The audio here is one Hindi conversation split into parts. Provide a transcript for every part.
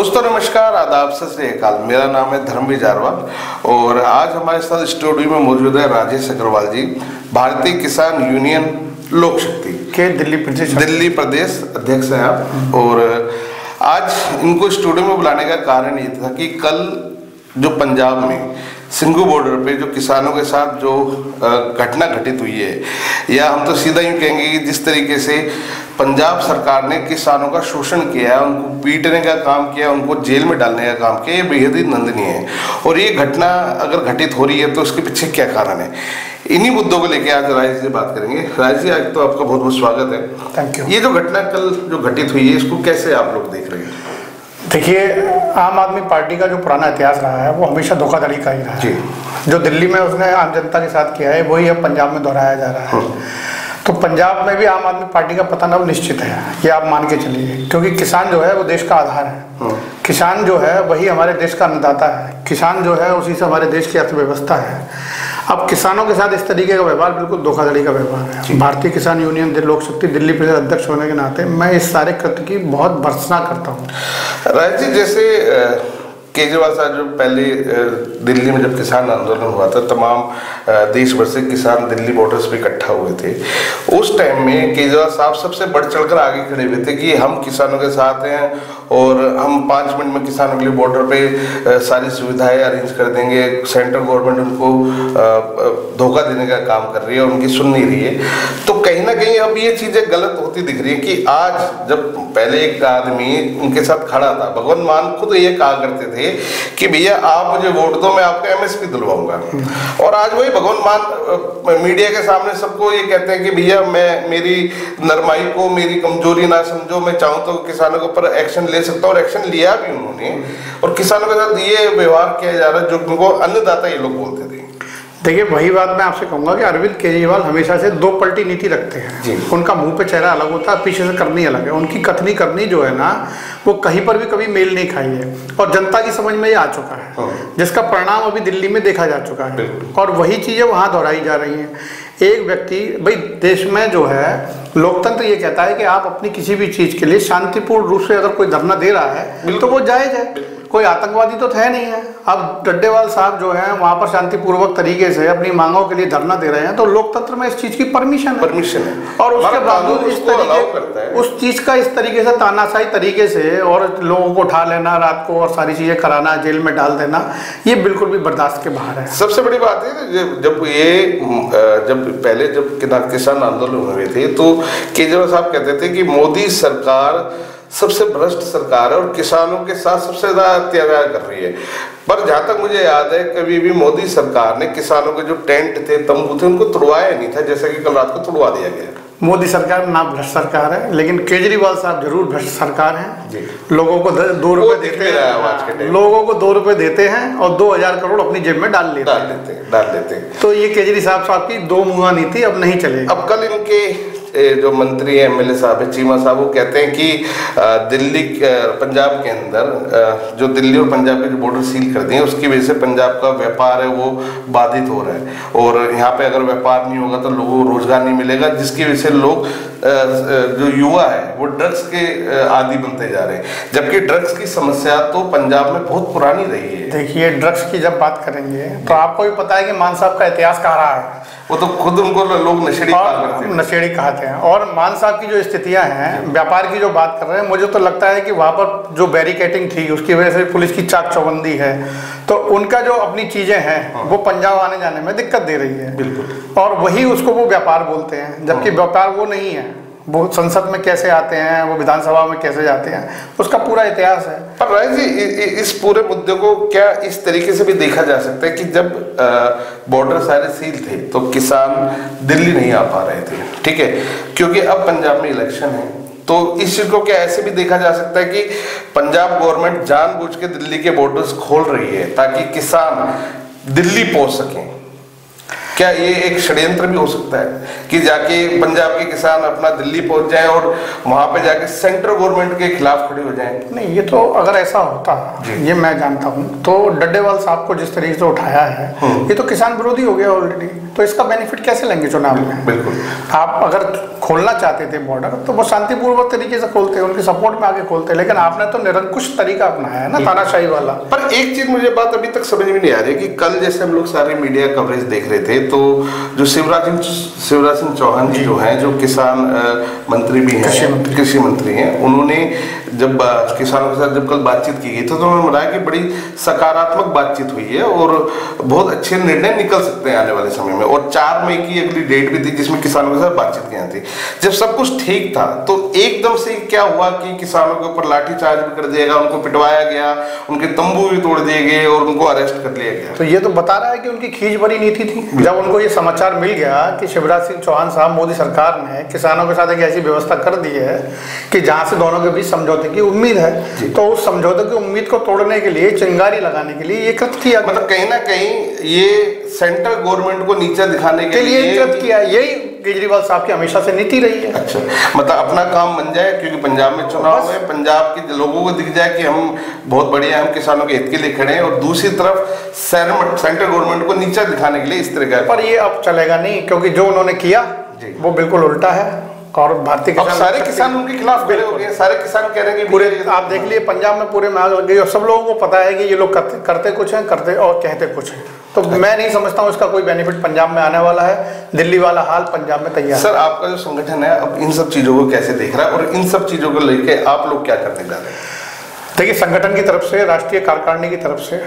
दोस्तों नमस्कार, आदाब, सत श्री अकाल। मेरा नाम है धर्मवीर जारवाल और आज हमारे साथ स्टूडियो में मौजूद है राजेश अग्रवाल जी, भारतीय किसान यूनियन लोक शक्ति के दिल्ली प्रदेश अध्यक्ष हैं आप। और आज इनको स्टूडियो में बुलाने का कारण ये था कि कल जो पंजाब में सिंघू बॉर्डर पे जो किसानों के साथ जो घटना घटित हुई है, या हम तो सीधा यूँ कहेंगे कि जिस तरीके से पंजाब सरकार ने किसानों का शोषण किया है, उनको पीटने का काम किया, उनको जेल में डालने का काम किया, ये बेहद ही निंदनीय है। और ये घटना अगर घटित हो रही है तो उसके पीछे क्या कारण है, इन्हीं मुद्दों को लेकर आज राजेश से बात करेंगे। राजेश जी, आज तो आपका बहुत बहुत स्वागत है। Thank you. ये जो घटना कल जो घटित हुई है, इसको कैसे आप लोग देख रहे हैं? देखिए, आम आदमी पार्टी का जो पुराना इतिहास रहा है वो हमेशा धोखाधड़ी का ही रहा है। जो दिल्ली में उसने आम जनता के साथ किया है वही अब पंजाब में दोहराया जा रहा है। तो पंजाब में भी आम आदमी पार्टी का पतन अब निश्चित है, ये आप मान के चलिए, क्योंकि किसान जो है वो देश का आधार है। किसान जो है वही हमारे देश का अन्नदाता है। किसान जो है उसी से हमारे देश की अर्थव्यवस्था है। अब किसानों के साथ इस तरीके का व्यवहार बिल्कुल धोखाधड़ी का व्यवहार है। भारतीय किसान यूनियन लोक शक्ति दिल्ली प्रदेश अध्यक्ष होने के नाते मैं इस सारे कृत्य की बहुत भर्त्सना करता हूँ। राज जी, जैसे केजरीवाल साहब जो पहले दिल्ली में जब किसान आंदोलन हुआ था, तमाम देश भर से किसान दिल्ली बॉर्डर्स पे इकट्ठा हुए थे। उस टाइम में केजरीवाल साहब सबसे बढ़ चढ़कर आगे खड़े हुए थे कि हम किसानों के साथ हैं और हम 5 मिनट में किसानों के लिए बॉर्डर पे सारी सुविधाएं अरेंज कर देंगे। सेंट्रल गवर्नमेंट उनको धोखा देने का काम कर रही है और उनकी सुन नहीं रही है। तो कहीं ना कहीं अब ये चीजें गलत होती दिख रही है कि आज जब पहले एक आदमी उनके साथ खड़ा था, भगवंत मान खुद ये कहा करते थे कि भैया आप मुझे वोट दो, मैं आपका एमएसपी दिलवाऊंगा। और आज वही भगवंत मान मीडिया के सामने सबको ये कहते हैं कि भैया मैं मेरी नरमाई को मेरी कमजोरी ना समझो, मैं चाहूँ तो किसानों के ऊपर एक्शन ले सकता हूँ। और एक्शन लिया भी उन्होंने, और किसानों के साथ ये व्यवहार किया जा रहा है जो उनको अन्नदाता ये लोग बोलते थे। देखिए, वही बात मैं आपसे कहूंगा कि अरविंद केजरीवाल हमेशा से दो पलटी नीति रखते हैं। उनका मुंह पे चेहरा अलग होता है, पीछे से करनी अलग है। उनकी कथनी करनी जो है ना, वो कहीं पर भी कभी मेल नहीं खाई है और जनता की समझ में ये आ चुका है, जिसका परिणाम अभी दिल्ली में देखा जा चुका है। और वही चीजें वहां दोहराई जा रही हैं। एक व्यक्ति, भाई देश में जो है लोकतंत्र ये कहता है कि आप अपनी किसी भी चीज के लिए शांतिपूर्ण रूप से अगर कोई धरना दे रहा है तो वो जायज है। कोई आतंकवादी तो है नहीं है। अब डड्डेवाल साहब जो हैं वहां पर शांतिपूर्वक तरीके से अपनी मांगों के लिए धरना दे रहे हैं, तो लोकतंत्र में इस चीज की परमिशन है। और उसके बावजूद उस चीज का इस तरीके से तानाशाही तरीके से और लोगों को उठा लेना, रात को और सारी चीजें कराना, जेल में डाल देना, ये बिल्कुल भी बर्दाश्त के बाहर है। सबसे बड़ी बात है जब पहले किसान आंदोलन हुए थे तो केजरीवाल साहब कहते थे कि मोदी सरकार सबसे भ्रष्ट सरकार है और किसानों के साथ सबसे ज्यादा अत्याचार कर रही है। पर जहां तक मुझे याद है, कभी भी मोदी सरकार ने किसानों के जो टेंट थे, तंबू थे, उनको तोड़वाया नहीं था, जैसा कि कल रात को तोड़वा दिया गया। मोदी सरकार ना भ्रष्ट सरकार है, लेकिन केजरीवाल साहब जरूर भ्रष्ट सरकार है। लोगों को 2 रुपए देते हैं, लोगों को 2 रुपए देते हैं और 2000 करोड़ अपनी जेब में डाल लेते हैं। तो ये केजरीवाल साहब की 2 मुंहा नीति अब नहीं चलेगी। अब कल इनके जो मंत्री एमएलए साहब है, चीमा साहब, वो कहते हैं कि दिल्ली पंजाब के अंदर जो दिल्ली और पंजाब के जो बॉर्डर सील कर दिए उसकी वजह से पंजाब का व्यापार है वो बाधित हो रहा है। और यहाँ पे अगर व्यापार नहीं होगा तो लोगों को रोजगार नहीं मिलेगा, जिसकी वजह से लोग जो युवा है वो ड्रग्स के आदी बनते जा रहे हैं। जबकि ड्रग्स की समस्या तो पंजाब में बहुत पुरानी रही है। देखिए, ड्रग्स की जब बात करेंगे तो आपको भी पता है कि मान साहब का इतिहास कहाँ रहा है। वो तो खुद उनको लोग नशेड़ी कहते हैं। और मान साहब की जो स्थितियां हैं, व्यापार की जो बात कर रहे हैं, मुझे तो लगता है कि वहां पर जो बैरिकेटिंग थी उसकी वजह से पुलिस की चाक चौबंदी है, तो उनका जो अपनी चीजें हैं वो पंजाब आने जाने में दिक्कत दे रही है। बिल्कुल। और वही उसको वो व्यापार बोलते हैं, जबकि व्यापार वो नहीं है। वो संसद में कैसे आते हैं, वो विधानसभा में कैसे जाते हैं, उसका पूरा इतिहास है। पर राय जी, इस पूरे मुद्दे को क्या इस तरीके से भी देखा जा सकता है कि जब बॉर्डर सारे सील थे तो किसान दिल्ली नहीं आ पा रहे थे, ठीक है, क्योंकि अब पंजाब में इलेक्शन है, तो इस चीज को क्या ऐसे भी देखा जा सकता है कि पंजाब गवर्नमेंट जानबूझ के दिल्ली के बॉर्डर्स खोल रही है ताकि किसान दिल्ली पहुंच सकें? क्या ये एक षड्यंत्र भी हो सकता है कि जाके पंजाब के किसान अपना दिल्ली पहुंच जाएं और वहां पे जाके सेंट्रल गवर्नमेंट के खिलाफ खड़े हो जाएं? नहीं, ये तो अगर ऐसा होता, ये मैं जानता हूं, तो डड्डेवाल साहब को जिस तरीके से उठाया है, ये तो किसान विरोधी हो गया ऑलरेडी। तो इसका बेनिफिट कैसे लेंगे चुनाव में? बिल्कुल। आप अगर खोलना चाहते थे बॉर्डर तो वो शांतिपूर्वक तरीके से खोलते, उनके सपोर्ट में आके खोलते, लेकिन आपने तो निरंकुश तरीका अपनाया है ना, तानाशाही वाला। पर एक चीज मुझे बात अभी तक समझ में नहीं आ रही कि कल जैसे हम लोग सारे मीडिया कवरेज देख रहे थे, तो जो शिवराज सिंह चौहान जी जो हैं, जो किसान मंत्री भी हैं, कृषि मंत्री हैं, उन्होंने जब किसानों के साथ जब कल बातचीत की गई तो उन्होंने बताया कि बड़ी सकारात्मक बातचीत हुई है और बहुत अच्छे निर्णय निकल सकते हैं आने वाले समय में। और 4 मई की अगली डेट भी थी जिसमें किसानों के साथ बातचीत की थी। जब सब कुछ ठीक था तो एकदम से क्या हुआ कि किसानों के ऊपर लाठीचार्ज भी कर दिया गया, उनको पिटवाया गया, उनके तंबू भी तोड़ दिए गए और उनको अरेस्ट कर लिया गया। तो ये तो बता रहा है कि उनकी खींच भरी नीति थी। जब उनको ये समाचार मिल गया कि शिवराज सिंह चौहान साहब, मोदी सरकार ने किसानों के साथ एक ऐसी व्यवस्था कर दी है कि जहां से दोनों के बीच समझौते की उम्मीद है, तो उस समझौते की उम्मीद को तोड़ने के लिए, चिंगारी लगाने के लिए ये कृत्य किया। मतलब कहीं ना कहीं ये सेंट्रल गवर्नमेंट को नीचा दिखाने के लिए कृत्य किया। यही केजरीवाल साहब की हमेशा से नीति रही है। अच्छा, मतलब अपना काम बन जाए, क्योंकि पंजाब में चुनाव है, पंजाब के लोगों को दिख जाए कि हम बहुत बढ़िया, हम किसानों के हित के लिए खड़े हैं, और दूसरी तरफ सेंट्रल गवर्नमेंट को नीचा दिखाने के लिए इस तरह का। पर ये अब चलेगा नहीं, क्योंकि जो उन्होंने किया वो बिल्कुल उल्टा है। और भारतीय किसान, सारे किसान उनके खिलाफ खड़े हो गए। सारे किसान कह रहे हैं कि पूरे, आप देख लिए पंजाब में पूरे में आग लग गई और सब लोगों को पता है कि ये लोग करते कुछ हैं, करते और कहते कुछ हैं। तो मैं नहीं समझता हूँ इसका कोई बेनिफिट पंजाब में आने वाला है। दिल्ली वाला हाल पंजाब में तैयार है। सर, आपका जो संगठन है अब इन सब चीजों को कैसे देख रहा है और इन सब चीजों को लेके आप लोग क्या करने जा रहे हैं? देखिए, संगठन की तरफ से, राष्ट्रीय कार्यकारिणी की तरफ से,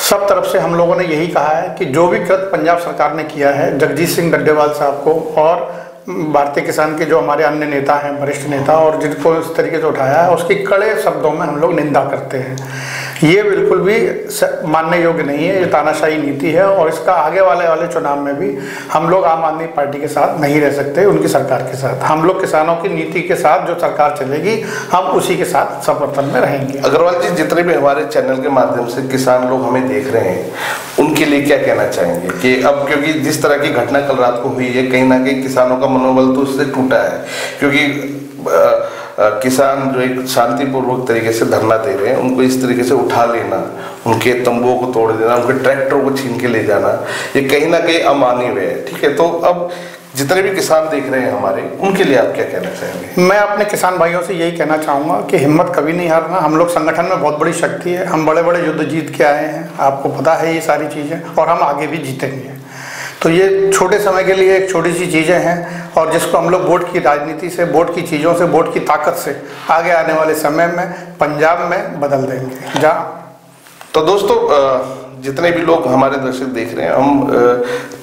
सब तरफ से हम लोगों ने यही कहा है कि जो भी कृत्य पंजाब सरकार ने किया है जगजीत सिंह डड्डेवाल साहब को और भारतीय किसान के जो हमारे अन्य नेता हैं, वरिष्ठ नेता, और जिनको इस तरीके से उठाया है, उसकी कड़े शब्दों में हम लोग निंदा करते हैं। ये बिल्कुल भी मानने योग्य नहीं है, ये तानाशाही नीति है। और इसका आगे वाले चुनाव में भी हम लोग आम आदमी पार्टी के साथ नहीं रह सकते, उनकी सरकार के साथ। हम लोग किसानों की नीति के साथ जो सरकार चलेगी, हम उसी के साथ समर्थन में रहेंगे। अग्रवाल जी, जितने भी हमारे चैनल के माध्यम से किसान लोग हमें देख रहे हैं, उनके लिए क्या कहना चाहेंगे कि अब क्योंकि जिस तरह की घटना कल रात को हुई है, कहीं ना कहीं किसानों का मनोबल तो उससे टूटा है, क्योंकि किसान जो एक शांतिपूर्वक तरीके से धरना दे रहे हैं, उनको इस तरीके से उठा लेना, उनके तंबुओं को तोड़ देना, उनके ट्रैक्टरों को छीन के ले जाना, ये कहीं ना कहीं अमानवीय है। ठीक है, तो अब जितने भी किसान देख रहे हैं हमारे, उनके लिए आप क्या कहना चाहेंगे? मैं अपने किसान भाइयों से यही कहना चाहूँगा कि हिम्मत कभी नहीं हारना। हम लोग संगठन में बहुत बड़ी शक्ति है, हम बड़े बड़े युद्ध जीत के आए हैं, आपको पता है ये सारी चीज़ें, और हम आगे भी जीतेंगे। तो ये छोटे समय के लिए एक छोटी सी चीज़ें हैं, और जिसको हम लोग वोट की राजनीति से, वोट की चीज़ों से, वोट की ताकत से आगे आने वाले समय में पंजाब में बदल देंगे। जहाँ तो दोस्तों, जितने भी लोग हमारे दर्शक देख रहे हैं, हम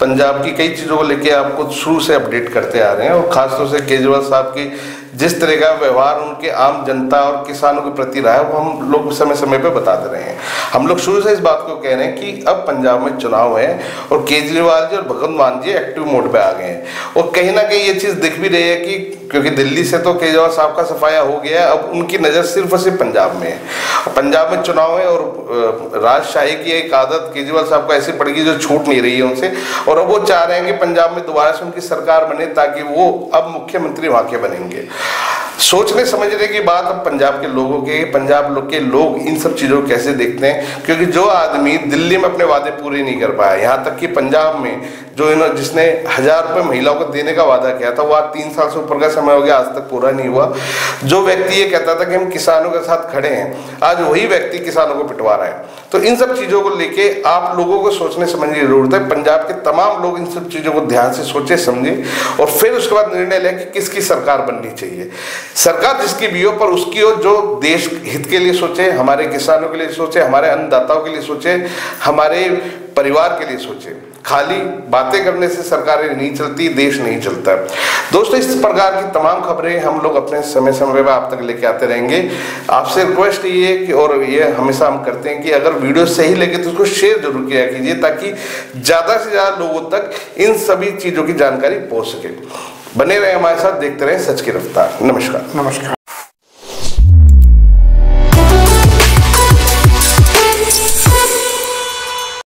पंजाब की कई चीज़ों को लेके आपको शुरू से अपडेट करते आ रहे हैं, और खासतौर से केजरीवाल साहब की जिस तरह का व्यवहार उनके आम जनता और किसानों के प्रति रहा है, वो हम लोग समय समय पे बताते रहे हैं। हम लोग शुरू से इस बात को कह रहे हैं कि अब पंजाब में चुनाव है और केजरीवाल जी और भगवंत मान जी एक्टिव मोड पे आ गए हैं, और कहीं ना कहीं ये चीज़ दिख भी रही है कि क्योंकि दिल्ली से तो केजरीवाल साहब का सफाया हो गया है, अब उनकी नज़र सिर्फ और सिर्फ पंजाब में है। पंजाब में चुनाव है और राजशाही की एक आदत केजरीवाल साहब को ऐसी पड़ गई जो छूट नहीं रही है उनसे, और अब वो चाह रहे हैं कि पंजाब में दोबारा से उनकी सरकार बने ताकि वो अब मुख्यमंत्री वहाँ के बनेंगे। सोचने समझने की बात अब पंजाब के लोगों के, पंजाब के लोग इन सब चीज़ों को कैसे देखते हैं, क्योंकि जो आदमी दिल्ली में अपने वादे पूरे नहीं कर पाया, यहाँ तक कि पंजाब में जो जिसने 1000 रुपये महिलाओं को देने का वादा किया था, वो आज 3 साल से ऊपर का समय हो गया, आज तक पूरा नहीं हुआ। जो व्यक्ति ये कहता था कि हम किसानों के साथ खड़े हैं, आज वही व्यक्ति किसानों को पिटवा रहा है। तो इन सब चीज़ों को लेके आप लोगों को सोचने समझने की जरूरत है। पंजाब के तमाम लोग इन सब चीज़ों को ध्यान से सोचे समझे और फिर उसके बाद निर्णय लें कि किसकी सरकार बननी चाहिए। सरकार जिसकी भी हो, पर उसकी हो जो देश हित के लिए सोचे, हमारे किसानों के लिए सोचे, हमारे अन्नदाताओं के लिए सोचे, हमारे परिवार के लिए सोचे। खाली बातें करने से सरकारें नहीं चलती, देश नहीं चलता। दोस्तों, इस प्रकार की तमाम खबरें हम लोग अपने समय समय पर आप तक लेके आते रहेंगे। आपसे रिक्वेस्ट ये है कि, और ये हमेशा हम करते हैं कि अगर वीडियो सही लगे तो उसको शेयर जरूर किया कीजिए, ताकि ज़्यादा से ज़्यादा लोगों तक इन सभी चीज़ों की जानकारी पहुँच सके। बने रहे हमारे साथ, देखते रहें सच की रफ्तार। नमस्कार।